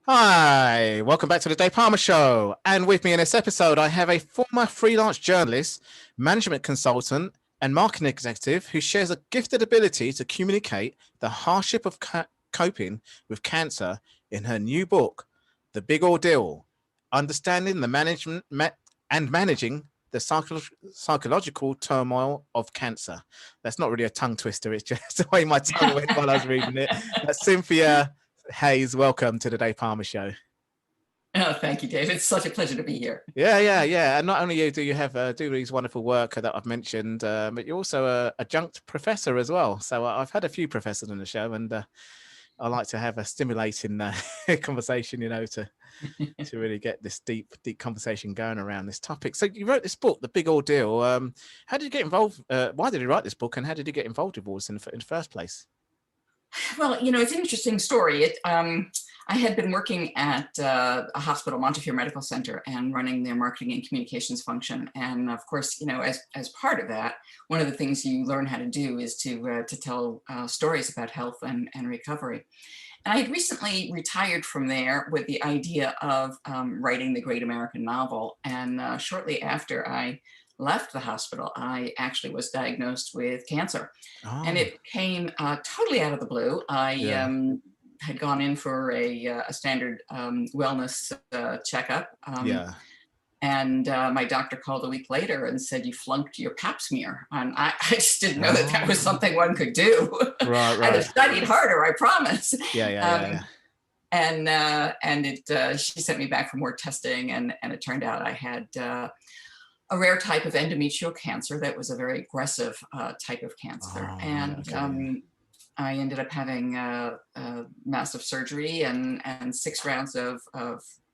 Hi, welcome back to the Dave Palmer Show. And with me in this episode, I have a former freelance journalist, management consultant, and marketing executive who shares a gifted ability to communicate the hardship of coping with cancer in her new book, The Big Ordeal: Understanding the Management and Managing the Psychological Turmoil of Cancer. That's not really a tongue twister, it's just the way my tongue went while I was reading it. That's Cynthia Hayes, welcome to the Dave Palmer Show. Oh, thank you, Dave. It's such a pleasure to be here. Yeah. And not only do you have do these wonderful work that I've mentioned, but you're also a adjunct professor as well. So I've had a few professors on the show, and I like to have a stimulating conversation, to really get this deep conversation going around this topic. So you wrote this book, The Big Ordeal. How did you get involved? Why did you write this book, and how did you get involved with all this in the first place? Well, it's an interesting story. I had been working at a hospital, Montefiore Medical Center, and running their marketing and communications function. And of course, as part of that, one of the things you learn how to do is to tell stories about health and recovery. And I had recently retired from there with the idea of writing the great American novel. And shortly after I left the hospital, I actually was diagnosed with cancer. And it came totally out of the blue. I had gone in for a standard wellness checkup. And my doctor called a week later and said, "You flunked your pap smear." And I just didn't know that was something one could do. Right. I'd have studied harder, I promise. And she sent me back for more testing, and it turned out I had a rare type of endometrial cancer that was a very aggressive type of cancer. I ended up having massive surgery and 6 rounds of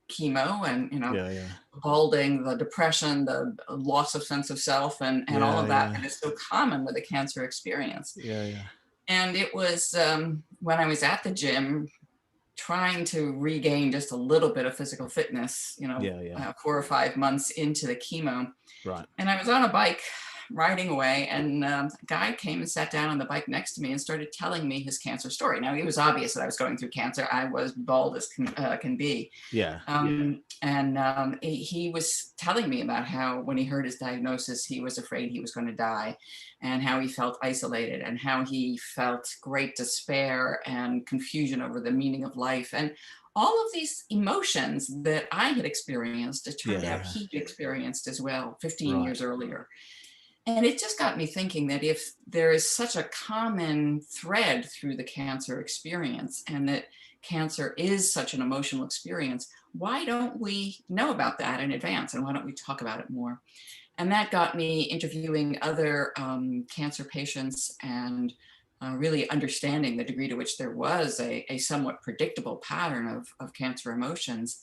chemo, and balding, the depression, the loss of sense of self, and all of that. And it's so common with a cancer experience. And it was when I was at the gym trying to regain just a little bit of physical fitness, 4 or 5 months into the chemo. Right. And I was on a bike riding away, and a guy came and sat down on the bike next to me and started telling me his cancer story. Now, it was obvious that I was going through cancer. I was bald as can be. And he was telling me about how when he heard his diagnosis, he was afraid he was going to die, and how he felt isolated, and how he felt great despair and confusion over the meaning of life. And all of these emotions that I had experienced, it turned out he experienced as well 15 years earlier. And it just got me thinking that if there is such a common thread through the cancer experience, and that cancer is such an emotional experience, why don't we know about that in advance? And why don't we talk about it more? And that got me interviewing other cancer patients, and really understanding the degree to which there was a somewhat predictable pattern of cancer emotions.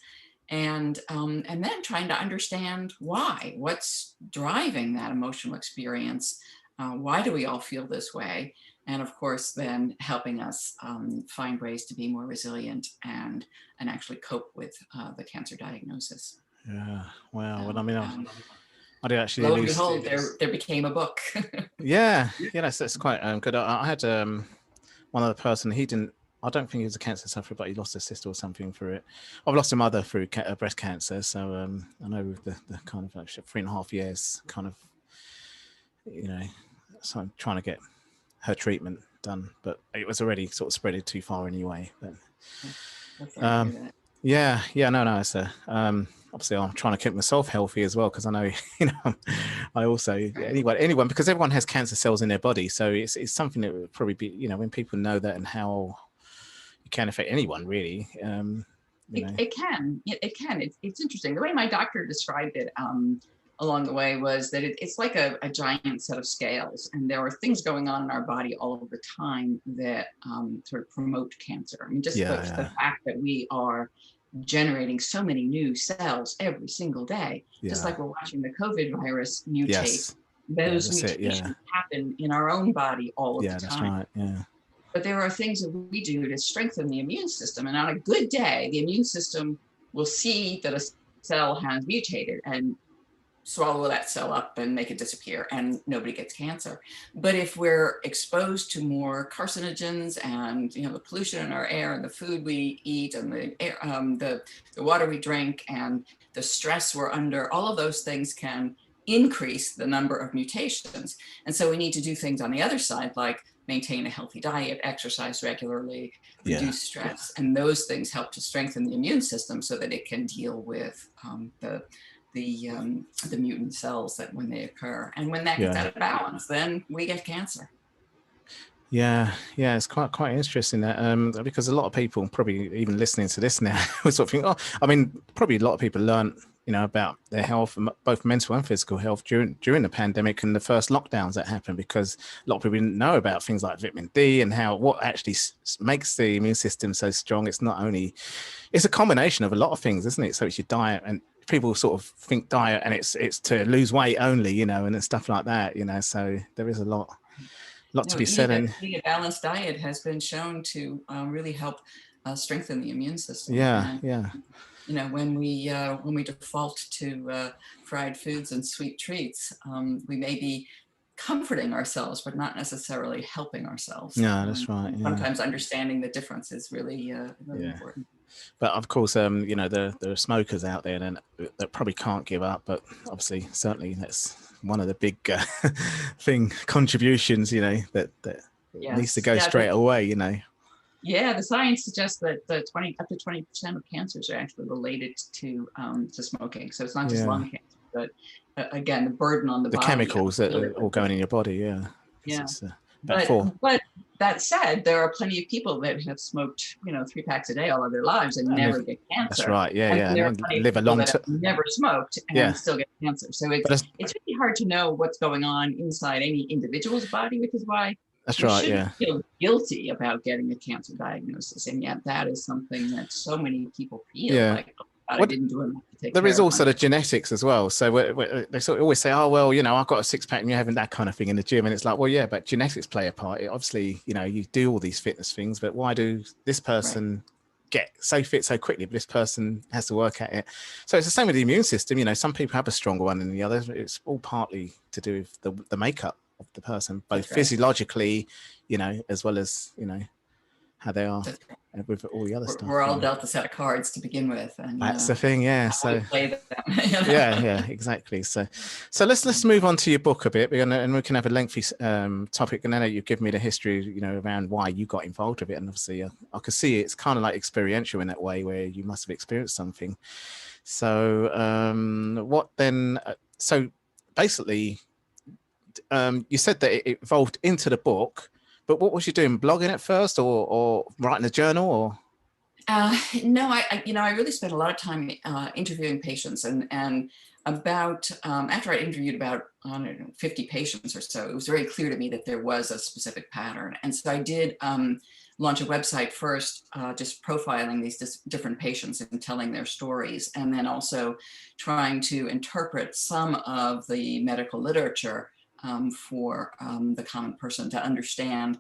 And then trying to understand what's driving that emotional experience. Why do we all feel this way? And of course, then helping us find ways to be more resilient and actually cope with the cancer diagnosis. Yeah. Wow. Well, I mean, I did actually. Lo and behold, there became a book. That's quite good. I had one other person. I don't think he was a cancer sufferer, but he lost a sister or something through it. I've lost a mother through breast cancer, so I know the kind of 3.5 years, kind of, so I'm trying to get her treatment done, but it was already sort of spreaded too far anyway. But it's obviously I'm trying to keep myself healthy as well, because I know I also anyone because everyone has cancer cells in their body, so it's something that would probably be when people know that and how it can affect anyone really. It can. It's interesting. The way my doctor described it along the way was that it's like a giant set of scales, and there are things going on in our body all of the time that sort of promote cancer. I mean, the fact that we are generating so many new cells every single day, just like we're watching the COVID virus mutate. Those mutations happen in our own body all of the time. That's right. Yeah. But there are things that we do to strengthen the immune system. And on a good day, the immune system will see that a cell has mutated and swallow that cell up and make it disappear, and nobody gets cancer. But if we're exposed to more carcinogens and the pollution in our air and the food we eat and the air, the water we drink and the stress we're under, all of those things can increase the number of mutations. And so we need to do things on the other side, like maintain a healthy diet, exercise regularly, Yeah. reduce stress, and those things help to strengthen the immune system so that it can deal with the mutant cells that when they occur. And when that gets Yeah. out of balance, then we get cancer. Yeah, yeah, it's quite interesting that because a lot of people probably even listening to this now would sort of think, oh, I mean, probably a lot of people learn, about their health, both mental and physical health during the pandemic and the first lockdowns that happened, because a lot of people didn't know about things like vitamin D and what actually makes the immune system so strong. It's not only, it's a combination of a lot of things, isn't it? So it's your diet, and people sort of think diet and it's to lose weight only, and stuff like that, so there is a lot to be said. And eating a balanced diet has been shown to really help strengthen the immune system. yeah, And yeah. when we default to fried foods and sweet treats, we may be comforting ourselves, but not necessarily helping ourselves. Yeah, that's right. Yeah. Sometimes understanding the difference is really important. But of course, there are smokers out there that probably can't give up. But obviously, certainly that's one of the big contributions, that needs to go straight away. Yeah, the science suggests that up to 20% of cancers are actually related to smoking. So it's not just lung cancer, but again, the burden on the body. The chemicals that are all going in your body. Yeah. Yeah. But that said, there are plenty of people that have smoked, 3 packs a day all of their lives and never get cancer. That's right. Yeah, and there are plenty of live a long time. Never smoked and still get cancer. So it's really hard to know what's going on inside any individual's body, which is why that's we right. shouldn't feel guilty about getting a cancer diagnosis, and yet that is something that so many people feel like. I didn't do enough to take there care is of also the genetics as well. So they sort of always say, oh, well, I've got a 6-pack and you're having that kind of thing in the gym. And it's like, well, yeah, but genetics play a part. Obviously, you do all these fitness things, but why do this person get so fit so quickly, but this person has to work at it? So it's the same with the immune system. Some people have a stronger one than the other. It's all partly to do with the makeup of the person, both physiologically, as well as, how they are with all the other stuff. We're all dealt a set of cards to begin with, and that's the thing. Yeah. So play them, yeah, exactly. So let's move on to your book a bit, and we can have a lengthy topic. And then you give me the history, around why you got involved with it. And obviously, I could see it's kind of like experiential in that way, where you must have experienced something. So what then? So basically, you said that it evolved into the book. But what was you doing? Blogging at first, or writing a journal, or? No, I really spent a lot of time interviewing patients, and about after I interviewed about 50 patients or so, it was very clear to me that there was a specific pattern, and so I did launch a website first, just profiling these different patients and telling their stories, and then also trying to interpret some of the medical literature for the common person to understand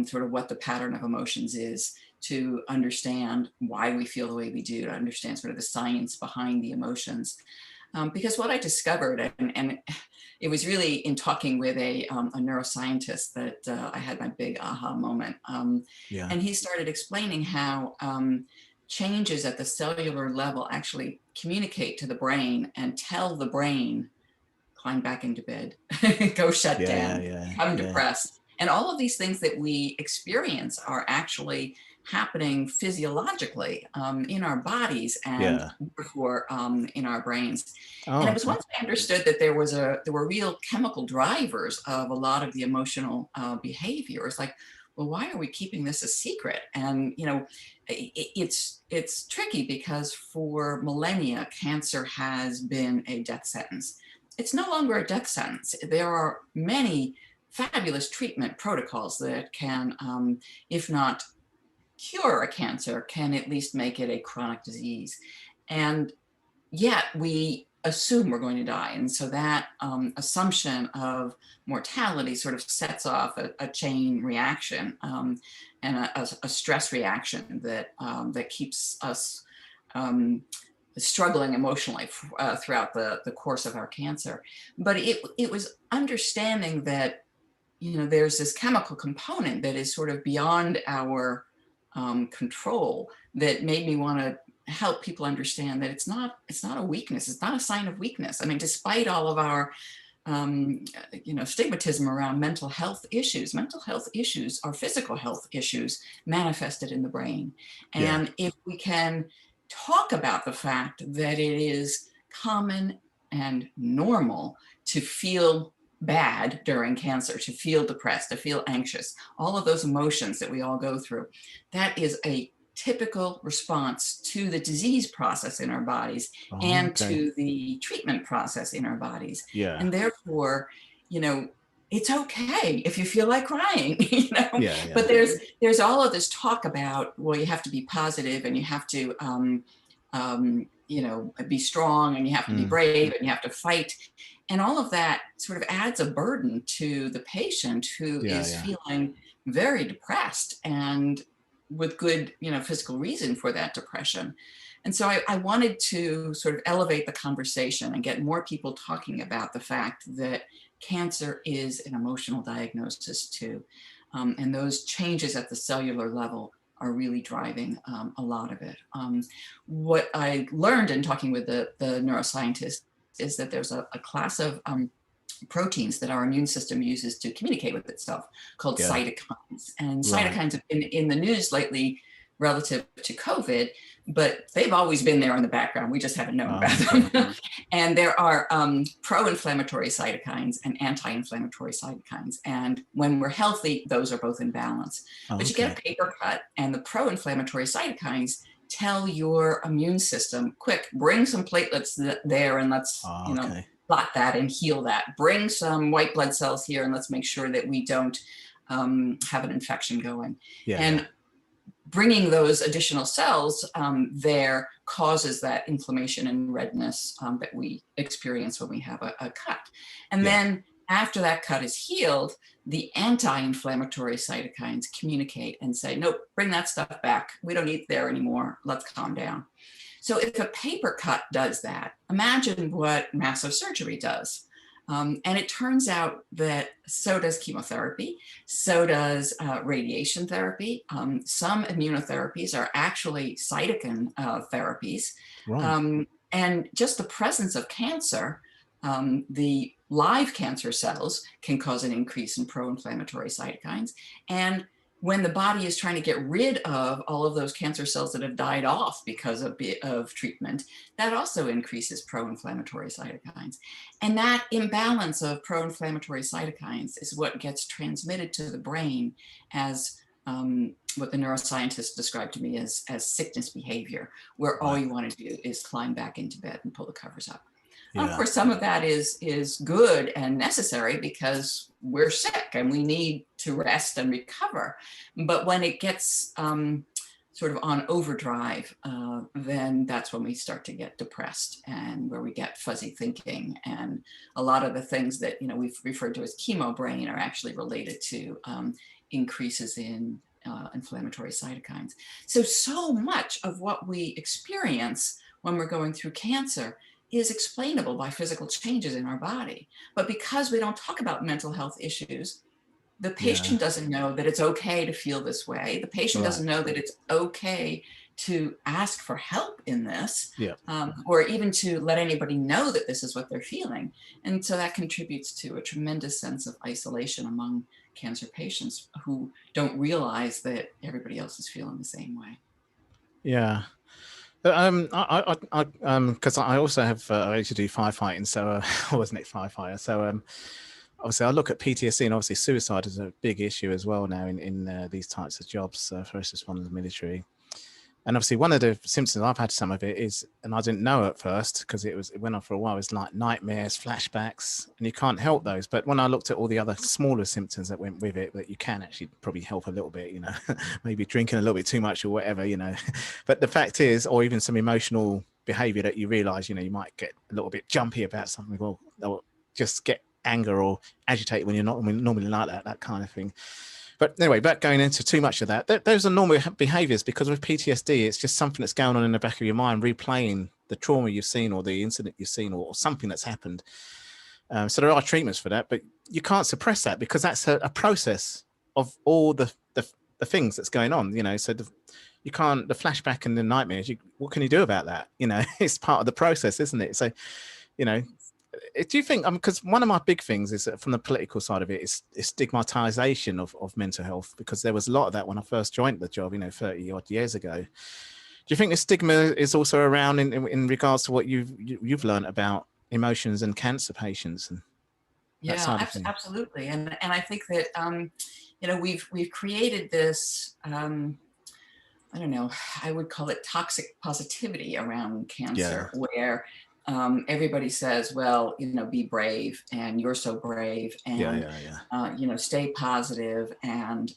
sort of what the pattern of emotions is, to understand why we feel the way we do, to understand sort of the science behind the emotions. Because what I discovered, and it was really in talking with a neuroscientist that I had my big aha moment. And he started explaining how changes at the cellular level actually communicate to the brain and tell the brain, climb back into bed, go shut down, become depressed. And all of these things that we experience are actually happening physiologically in our bodies and therefore in our brains. And it was once I understood that there were real chemical drivers of a lot of the emotional behavior. It's like, well, why are we keeping this a secret? And it's tricky because for millennia, cancer has been a death sentence. It's no longer a death sentence. There are many fabulous treatment protocols that can, if not cure a cancer, can at least make it a chronic disease. And yet we assume we're going to die. And so that assumption of mortality sort of sets off a chain reaction and a stress reaction that keeps us struggling emotionally throughout the course of our cancer. But it was understanding that, there's this chemical component that is sort of beyond our control that made me want to help people understand that it's not a weakness. It's not a sign of weakness. I mean, despite all of our stigmatism around mental health issues are physical health issues manifested in the brain. Yeah. And if we can talk about the fact that it is common and normal to feel bad during cancer, to feel depressed, to feel anxious, all of those emotions that we all go through, that is a typical response to the disease process in our bodies and Okay. to the treatment process in our bodies. Yeah. And therefore, it's okay if you feel like crying, Yeah. but there's all of this talk about, well, you have to be positive and you have to, be strong and you have to be brave and you have to fight. And all of that sort of adds a burden to the patient who is feeling very depressed and with good, physical reason for that depression. And so I wanted to sort of elevate the conversation and get more people talking about the fact that cancer is an emotional diagnosis too. And those changes at the cellular level are really driving a lot of it. What I learned in talking with the neuroscientist is that there's a class of proteins that our immune system uses to communicate with itself called cytokines. And cytokines have been in the news lately relative to COVID, but they've always been there in the background. We just haven't known about them. And there are pro-inflammatory cytokines and anti-inflammatory cytokines. And when we're healthy, those are both in balance. But you get a paper cut, and the pro-inflammatory cytokines tell your immune system, quick, bring some platelets there and let's, blot that and heal that. Bring some white blood cells here and let's make sure that we don't have an infection going. Bringing those additional cells there causes that inflammation and redness that we experience when we have a cut. And then after that cut is healed, the anti-inflammatory cytokines communicate and say, nope, bring that stuff back. We don't need it there anymore. Let's calm down. So if a paper cut does that, imagine what massive surgery does. And it turns out that so does chemotherapy, so does radiation therapy. Some immunotherapies are actually cytokine therapies. And just the presence of cancer, the live cancer cells can cause an increase in pro-inflammatory cytokines. And when the body is trying to get rid of all of those cancer cells that have died off because of treatment, that also increases pro-inflammatory cytokines. And that imbalance of pro-inflammatory cytokines is what gets transmitted to the brain as what the neuroscientist described to me as sickness behavior, where all you want to do is climb back into bed and pull the covers up. Of course, some of that is good and necessary because we're sick and we need to rest and recover. But when it gets sort of on overdrive, then that's when we start to get depressed and where we get fuzzy thinking. And a lot of the things that we've referred to as chemo brain are actually related to increases in inflammatory cytokines. So much of what we experience when we're going through cancer is explainable by physical changes in our body. But because we don't talk about mental health issues, the patient doesn't know that it's okay to feel this way. The patient doesn't know that it's okay to ask for help in this, or even to let anybody know that this is what they're feeling. And so that contributes to a tremendous sense of isolation among cancer patients who don't realize that everybody else is feeling the same way. Yeah. Because I also have I used to do firefighting, so I was an ex-firefighter. So obviously I look at PTSD, and obviously suicide is a big issue as well now in these types of jobs, first responders, military. And obviously one of the symptoms, I've had some of it, is, and I didn't know at first because it went on for a while, it's like nightmares, flashbacks, and you can't help those. But when I looked at all the other smaller symptoms that went with it, that you can actually probably help a little bit, maybe drinking a little bit too much or whatever, But the fact is, or even some emotional behavior that you realize, you might get a little bit jumpy about something, or just get anger or agitated when you're not normally like that kind of thing. But anyway, back going into too much of that, those are normal behaviors, because with PTSD, it's just something that's going on in the back of your mind, replaying the trauma you've seen or the incident you've seen or something that's happened. So there are treatments for that, but you can't suppress that because that's a process of all the things that's going on, you know. So you can't, the flashback and the nightmares, what can you do about that? You know, it's part of the process, isn't it? So, you know, do you think, because one of my big things is that from the political side of it is stigmatization of mental health, because there was a lot of that when I first joined the job, you know, 30 odd years ago. Do you think the stigma is also around in regards to what you've learned about emotions and cancer patients and that Yeah, side of things? absolutely. And I think that, you know, we've created this, I don't know, I would call it toxic positivity around Yeah, cancer, where everybody says, well, you know, be brave, and you're so brave, yeah, and, yeah, yeah, you know, stay positive, and,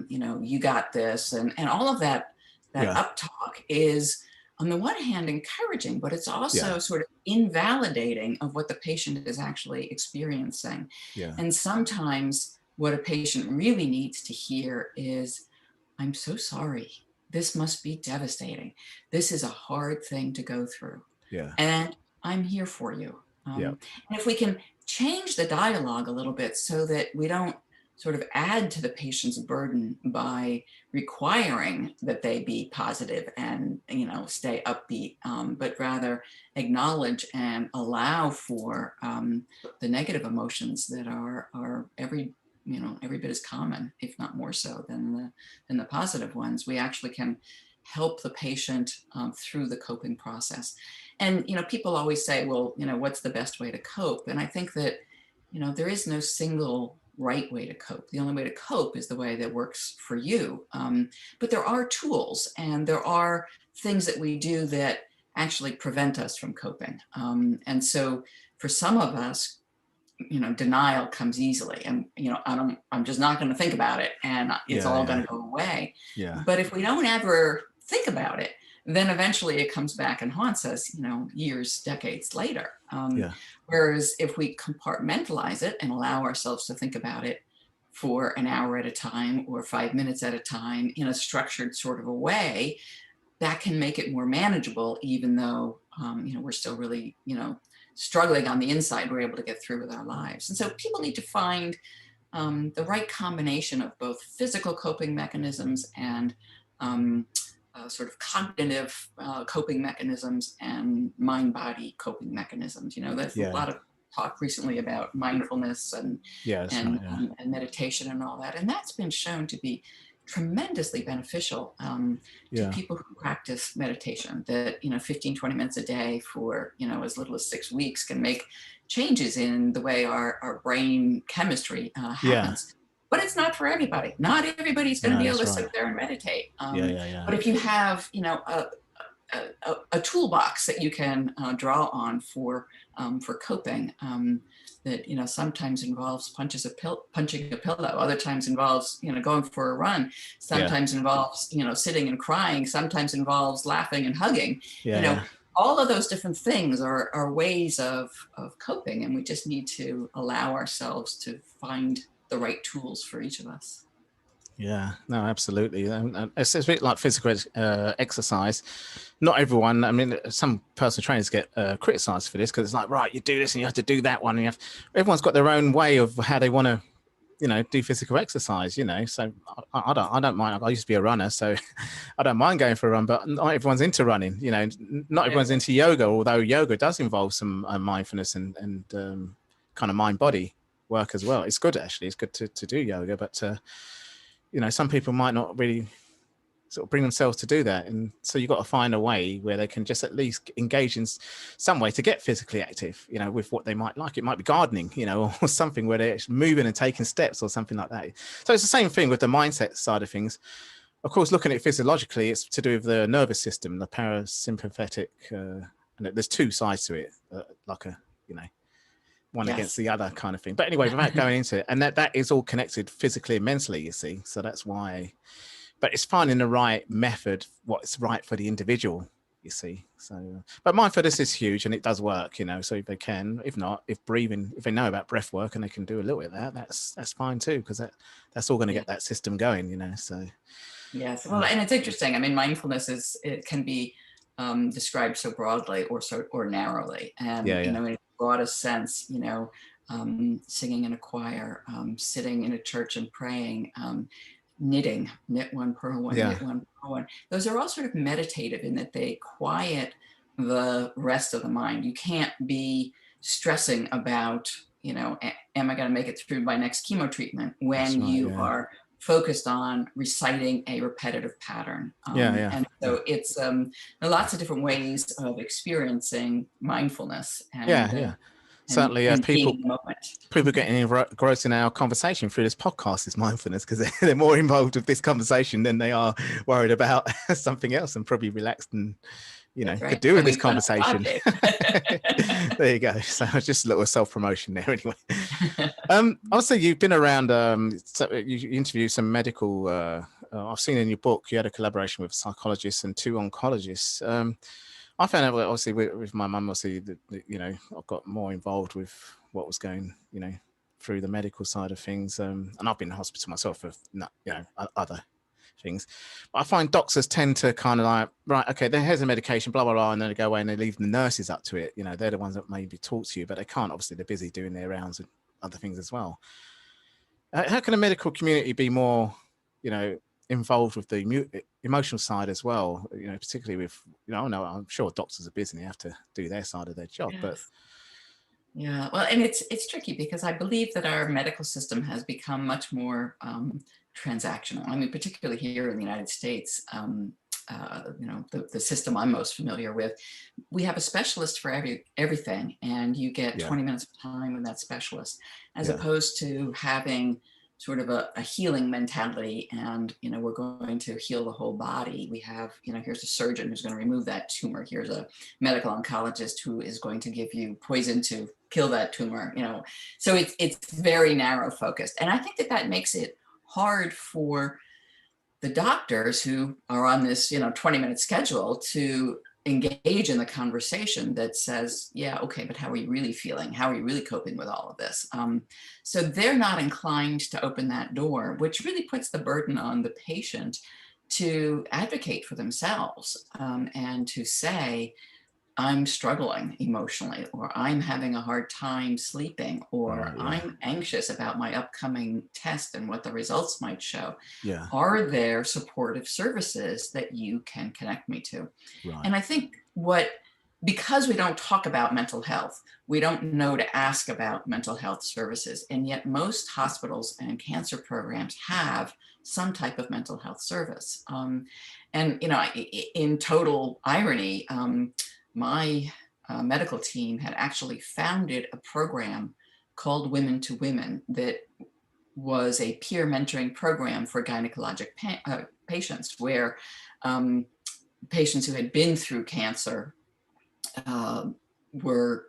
you know, you got this. And all of that, that yeah, up talk is, on the one hand, encouraging, but it's yeah, also sort of invalidating of what the patient is actually experiencing. yeah, And sometimes what a patient really needs to hear is, I'm so sorry. This must be devastating. This is a hard thing to go through. yeah, And I'm here for you. yeah, And if we can change the dialogue a little bit so that we don't sort of add to the patient's burden by requiring that they be positive and, you know, stay upbeat, but rather acknowledge and allow for the negative emotions that are every, you know, every bit as common, if not more so than the positive ones, we actually can help the patient through the coping process. And, you know, people always say, well, you know, what's the best way to cope? And I think that, you know, there is no single right way to cope. The only way to cope is the way that works for you. But there are tools and there are things that we do that actually prevent us from coping. And so for some of us, you know, denial comes easily, and, you know, I'm just not going to think about it, and it's yeah, all yeah, going to go away. yeah, But if we don't ever think about it, then eventually it comes back and haunts us, you know, years, decades later. yeah, Whereas if we compartmentalize it and allow ourselves to think about it for an hour at a time or 5 minutes at a time in a structured sort of a way, that can make it more manageable, even though, you know, we're still really, you know, struggling on the inside. We're able to get through with our lives. And so people need to find the right combination of both physical coping mechanisms and sort of cognitive coping mechanisms and mind-body coping mechanisms. You know, there's a yeah, lot of talk recently about mindfulness yeah, that's right, yeah, and meditation and all that, and that's been shown to be tremendously beneficial to yeah, people who practice meditation. That, you know, 15-20 minutes a day for, you know, as little as 6 weeks can make changes in the way our brain chemistry yeah, happens. But it's not for everybody. Not everybody's going to no, be able that's to right, sit there and meditate. yeah, yeah, yeah, But if you have, you know, a toolbox that you can draw on for coping, that, you know, sometimes involves punching a pillow, other times involves, you know, going for a run, yeah, sometimes involves, you know, sitting and crying, sometimes involves laughing and hugging. You yeah, know, yeah, all of those different things are ways of coping, and we just need to allow ourselves to find the right tools for each of us. yeah, no, absolutely. It's a bit like physical exercise. Not everyone, I mean, some personal trainers get criticized for this because it's like, right, you do this and you have to do that one. And everyone's got their own way of how they want to, you know, do physical exercise, you know. So I don't mind. I used to be a runner, so I don't mind going for a run, but not everyone's into running, you know. Not everyone's into yoga, although yoga does involve some mindfulness and kind of mind body work as well. It's good, actually. It's good to do yoga, but you know, some people might not really sort of bring themselves to do that, and so you've got to find a way where they can just at least engage in some way to get physically active, you know, with what they might like. It might be gardening, you know, or something where they're actually moving and taking steps or something like that. So it's the same thing with the mindset side of things. Of course, looking at it physiologically, it's to do with the nervous system, the parasympathetic, and there's two sides to it, like a, you know, one against Yes. the other kind of thing. But anyway, without going into it, and that is all connected physically and mentally, you see. So that's why, but it's finding the right method, what's right for the individual, you see. So, but mindfulness is huge and it does work, you know. So if they can, if not, if breathing, if they know about breath work and they can do a little bit of that, that's fine too, because that's all going to Yeah. get that system going, you know. So Yes. Well, and it's interesting. I mean, mindfulness it can be described so broadly or narrowly. And, Yeah, yeah, in a broadest sense, singing in a choir, sitting in a church and praying, knitting, knit one, purl one, yeah. knit one, purl one. Those are all sort of meditative in that they quiet the rest of the mind. You can't be stressing about, am I going to make it through my next chemo treatment That's when right. you Yeah, are focused on reciting a repetitive pattern. yeah, yeah, And yeah, so there are lots of different ways of experiencing mindfulness yeah, and yeah. and Certainly, and being people in the moment. people getting engrossed in our conversation through this podcast is mindfulness because they're more involved with this conversation than they are worried about something else and probably relaxed and That's could right. do with this Having fun on the conversation. project. There you go. So just a little self-promotion there anyway. Also you've been around, so you interviewed some medical, I've seen in your book you had a collaboration with psychologists and two oncologists. I found out, obviously, with my mum, obviously, I got more involved with what was going, through the medical side of things. And I've been in hospital myself for, other things. But I find doctors tend to kind of like, right, okay, here's a medication, blah, blah, blah, and then they go away and they leave the nurses up to it. They're the ones that maybe talk to you, but they can't. Obviously, they're busy doing their rounds and other things as well. How can a medical community be more, involved with the emotional side as well? Particularly with, no, I'm sure doctors are busy and they have to do their side of their job, but Yes. Yeah. Well, and it's tricky because I believe that our medical system has become much more transactional. I mean, particularly here in the United States, the system I'm most familiar with, we have a specialist for everything, and you get yeah, 20 minutes of time with that specialist, as yeah, opposed to having sort of a healing mentality. And we're going to heal the whole body. We have, here's a surgeon who's going to remove that tumor. Here's a medical oncologist who is going to give you poison to kill that tumor. So it's very narrow focused, and I think that makes it hard for the doctors who are on this 20-minute schedule to engage in the conversation that says, yeah, okay, but how are you really feeling? How are you really coping with all of this? So they're not inclined to open that door, which really puts the burden on the patient to advocate for themselves, and to say, I'm struggling emotionally, or I'm having a hard time sleeping, or right, yeah, I'm anxious about my upcoming test and what the results might show. yeah, Are there supportive services that you can connect me to? right, And I think because we don't talk about mental health, we don't know to ask about mental health services. And yet most hospitals and cancer programs have some type of mental health service. And, in total irony, my medical team had actually founded a program called Women to Women that was a peer mentoring program for gynecologic patients, where um, patients who had been through cancer uh, were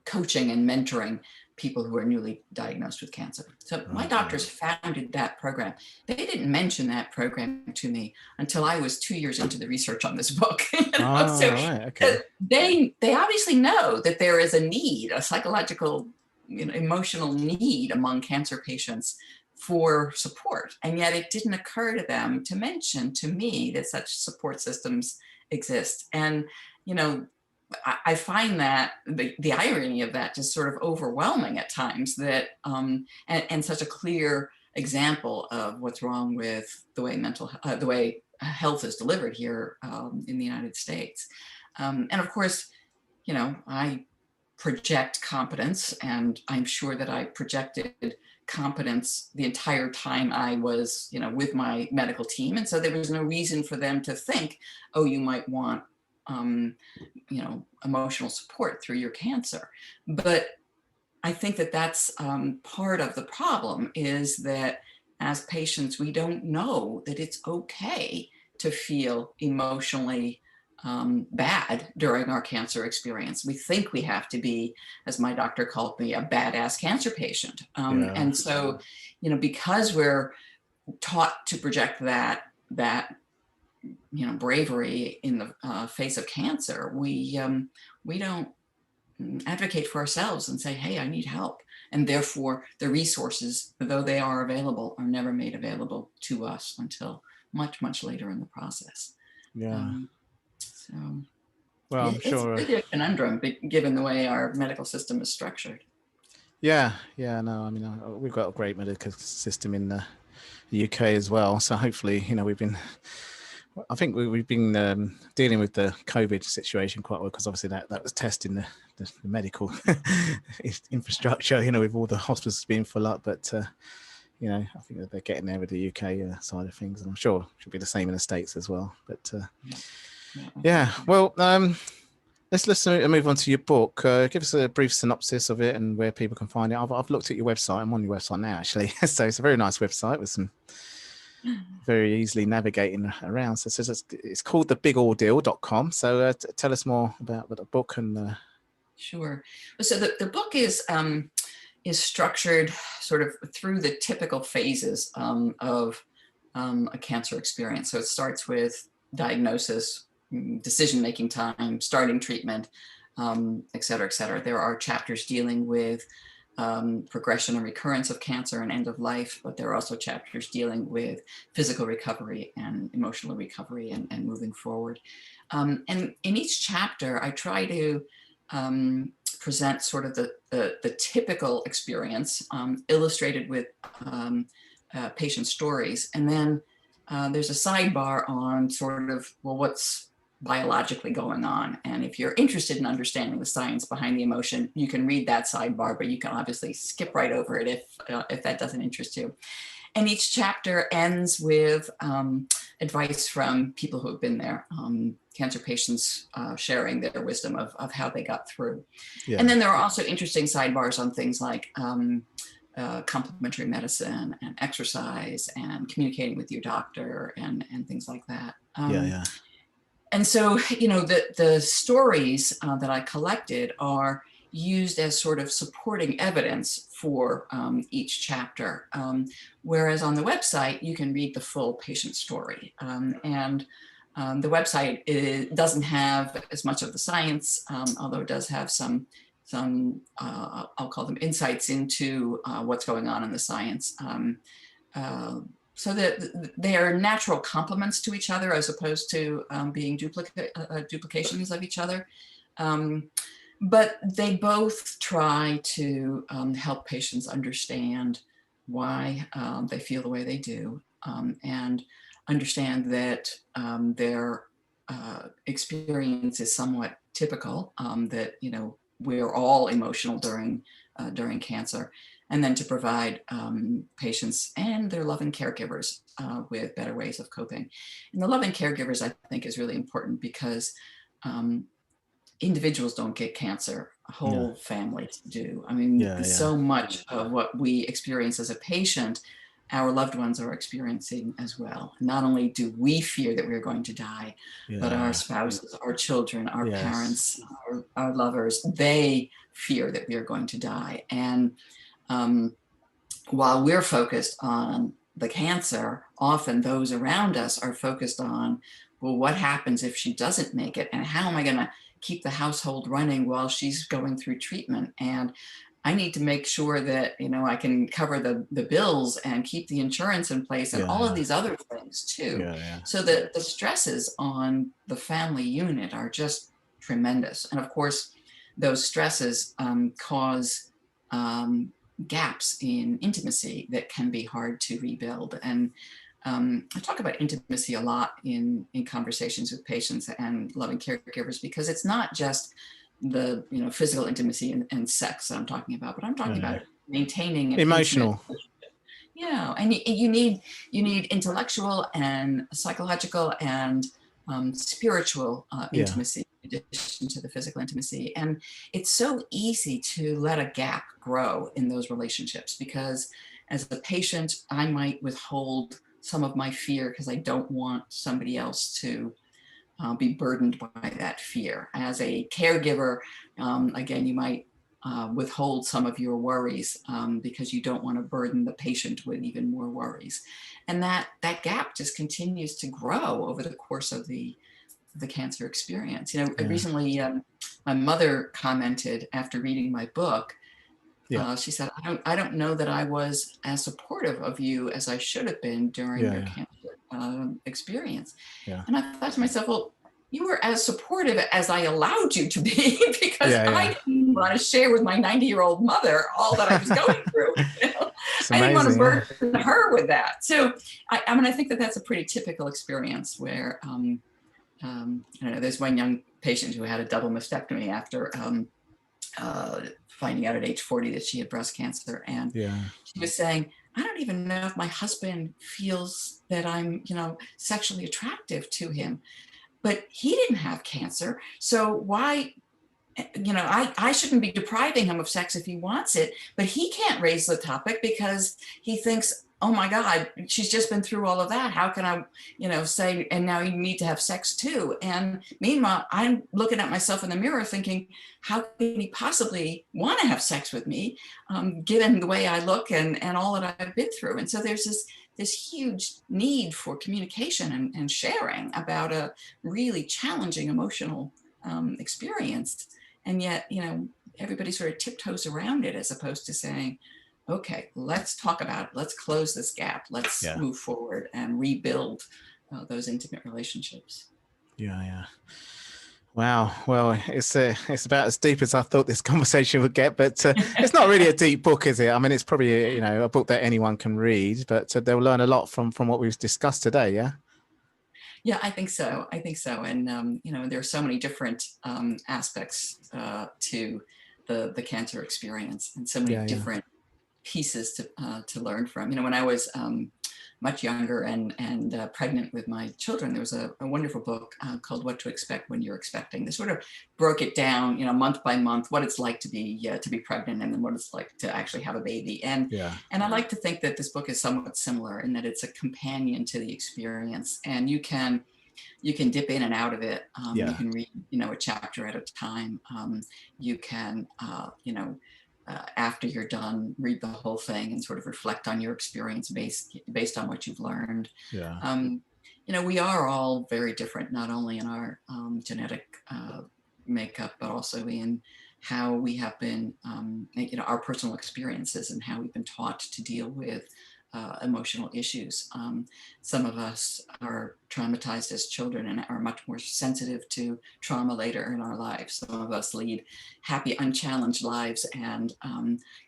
coaching and mentoring people who are newly diagnosed with cancer. So my right, yeah. doctors founded that program. They didn't mention that program to me until I was 2 years into the research on this book. Oh, So right, okay. they obviously know that there is a need, a psychological, emotional need among cancer patients for support. And yet it didn't occur to them to mention to me that such support systems exist. And, I find that the irony of that just sort of overwhelming at times, that and such a clear example of what's wrong with the way the way health is delivered here in the United States. And of course, I project competence, and I'm sure that I projected competence the entire time I was, with my medical team. And so there was no reason for them to think, oh, you might want emotional support through your cancer. But I think that that's part of the problem, is that as patients, we don't know that it's okay to feel emotionally bad during our cancer experience. We think we have to be, as my doctor called me, a badass cancer patient. Yeah, And so, because we're taught to project that bravery in the face of cancer, we don't advocate for ourselves and say, hey, I need help. And therefore the resources, though they are available, are never made available to us until much, much later in the process. yeah. um, so Well, I'm It's sure. really a conundrum, given the way our medical system is structured. Yeah, yeah, no, I mean, we've got a great medical system in the UK as well. So hopefully, I think we've been dealing with the COVID situation quite well, because obviously that was testing the medical infrastructure, with all the hospitals being full up. But, I think that they're getting there with the UK side of things. And I'm sure it should be the same in the States as well. But Yeah, yeah, yeah, absolutely. well, let's move on to your book. Give us a brief synopsis of it and where people can find it. I've looked at your website. I'm on your website now, actually. So it's a very nice website with some very easily navigating around. So it's called thebigordeal.com. So tell us more about the book and. Sure. So the book is structured sort of through the typical phases of a cancer experience. So it starts with diagnosis, decision-making time, starting treatment, et cetera, et cetera. There are chapters dealing with progression and recurrence of cancer and end of life, but there are also chapters dealing with physical recovery and emotional recovery and moving forward. And in each chapter, I try to present sort of the typical experience illustrated with patient stories. And then there's a sidebar on sort of, well, what's biologically going on. And if you're interested in understanding the science behind the emotion, you can read that sidebar, but you can obviously skip right over it if that doesn't interest you. And each chapter ends with advice from people who have been there, cancer patients sharing their wisdom of how they got through. Yeah. And then there are also interesting sidebars on things like complementary medicine and exercise and communicating with your doctor and things like that. Yeah. And so, the stories that I collected are used as sort of supporting evidence for each chapter. Whereas on the website, you can read the full patient story. And the website doesn't have as much of the science, although it does have some I'll call them insights into what's going on in the science. So that they are natural complements to each other as opposed to being duplications of each other. But they both try to help patients understand why they feel the way they do, and understand that their experience is somewhat typical, that we're all emotional during cancer, and then to provide patients and their loving caregivers with better ways of coping. And the loving caregivers, I think, is really important because individuals don't get cancer, whole families do. I mean, so much of what we experience as a patient, our loved ones are experiencing as well. Not only do we fear that we're going to die, but our spouses, our children, our parents, our lovers, they fear that we are going to die. And while we're focused on the cancer, often those around us are focused on, well, what happens if she doesn't make it? And how am I going to keep the household running while she's going through treatment? And I need to make sure that, I can cover the bills and keep the insurance in place and all of these other things too. So the stresses on the family unit are just tremendous. And of course, those stresses cause gaps in intimacy that can be hard to rebuild. And I talk about intimacy a lot in conversations with patients and loving caregivers, because it's not just the physical intimacy and sex that I'm talking about, but I'm talking about maintaining an emotional. Yeah, and you need intellectual and psychological and spiritual intimacy in addition to the physical intimacy. And it's so easy to let a gap grow in those relationships, because as a patient, I might withhold some of my fear because I don't want somebody else to be burdened by that fear. As a caregiver, again, you might withhold some of your worries because you don't want to burden the patient with even more worries. And that gap just continues to grow over the course of the cancer experience. Recently, my mother commented after reading my book. She said, I don't know that I was as supportive of you as I should have been during your cancer experience. And I thought to myself, well, you were as supportive as I allowed you to be, because Yeah, yeah. I didn't want to share with my 90-year-old mother all that I was going through. It's I didn't want to amazing. Yeah. burden her with that. So, I mean, I think that that's a pretty typical experience where, I don't know, there's one young patient who had a double mastectomy after finding out at age 40 that she had breast cancer. And Yeah. she was saying, I don't even know if my husband feels that I'm, sexually attractive to him, but he didn't have cancer. So why, I shouldn't be depriving him of sex if he wants it, but he can't raise the topic because he thinks, oh my God, she's just been through all of that. How can I, say, and now you need to have sex too. And meanwhile, I'm looking at myself in the mirror thinking, how can he possibly want to have sex with me, given the way I look and all that I've been through? And so there's this huge need for communication and sharing about a really challenging emotional experience. And yet, everybody sort of tiptoes around it, as opposed to saying, okay, let's talk about it. Let's close this gap. Let's Yeah. move forward and rebuild those intimate relationships. Yeah. Yeah. Wow. Well, it's about as deep as I thought this conversation would get, but it's not really a deep book, is it? I mean, it's probably, a book that anyone can read, but they'll learn a lot from what we've discussed today. Yeah. Yeah, I think so. And, there are so many different aspects to the cancer experience, and so many Yeah. Yeah. different pieces to learn from. When I was much younger and pregnant with my children, there was a wonderful book called What to Expect When You're Expecting. They sort of broke it down, month by month, what it's like to be pregnant, and then what it's like to actually have a baby. And I like to think that this book is somewhat similar in that it's a companion to the experience, and you can dip in and out of it. You can read, a chapter at a time. You can, after you're done, read the whole thing and sort of reflect on your experience based on what you've learned. Yeah. We are all very different, not only in our genetic makeup, but also in how we have been, our personal experiences and how we've been taught to deal with emotional issues. Some of us are traumatized as children and are much more sensitive to trauma later in our lives. Some of us lead happy, unchallenged lives and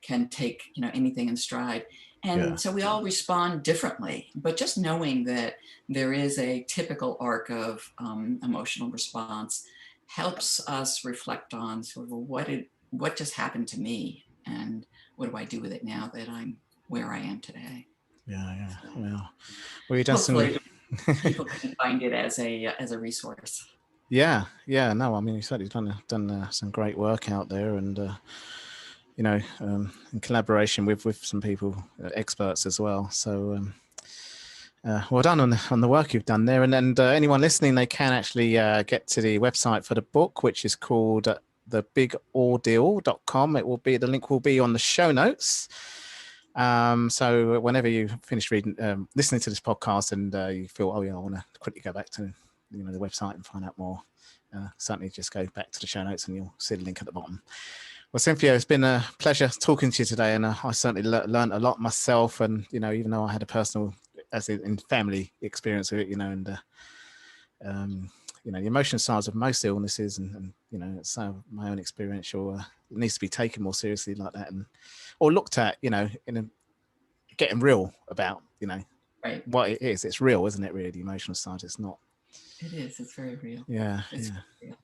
can take anything in stride. And so we all respond differently, but just knowing that there is a typical arc of emotional response helps us reflect on sort of what just happened to me, and what do I do with it now that I'm where I am today. Yeah. So, Well, you've done hopefully people can find it as a resource. Yeah. No, I mean, you've certainly done some great work out there, and in collaboration with some people, experts as well. So well done on the work you've done there. And anyone listening, they can actually get to the website for the book, which is called thebigordeal.com. The link will be on the show notes. So whenever you finish listening to this podcast and you feel, I want to quickly go back to the website and find out more, certainly just go back to the show notes and you'll see the link at the bottom. Well, Cynthia, it's been a pleasure talking to you today, and I certainly learned a lot myself. And even though I had a personal, as in family experience with it, and the emotional sides of most illnesses, and so my own experience, it needs to be taken more seriously like that, or looked at, getting real about, right. what it is. It's real, isn't it? Really, the emotional side. It's not. It is. It's very real. Yeah. It's yeah. real.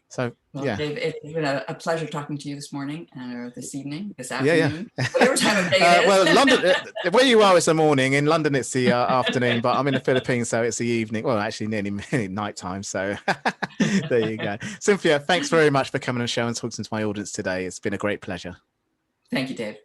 So well, yeah, Dave, it's been a pleasure talking to you this morning, or this evening, this afternoon, whatever time of day it is. Well, London, where you are, it's the morning. In London, it's the afternoon, but I'm in the Philippines, so it's the evening. Well, actually, nearly nighttime. So there you go. Cynthia, thanks very much for coming on the show and talking to my audience today. It's been a great pleasure. Thank you, Dave.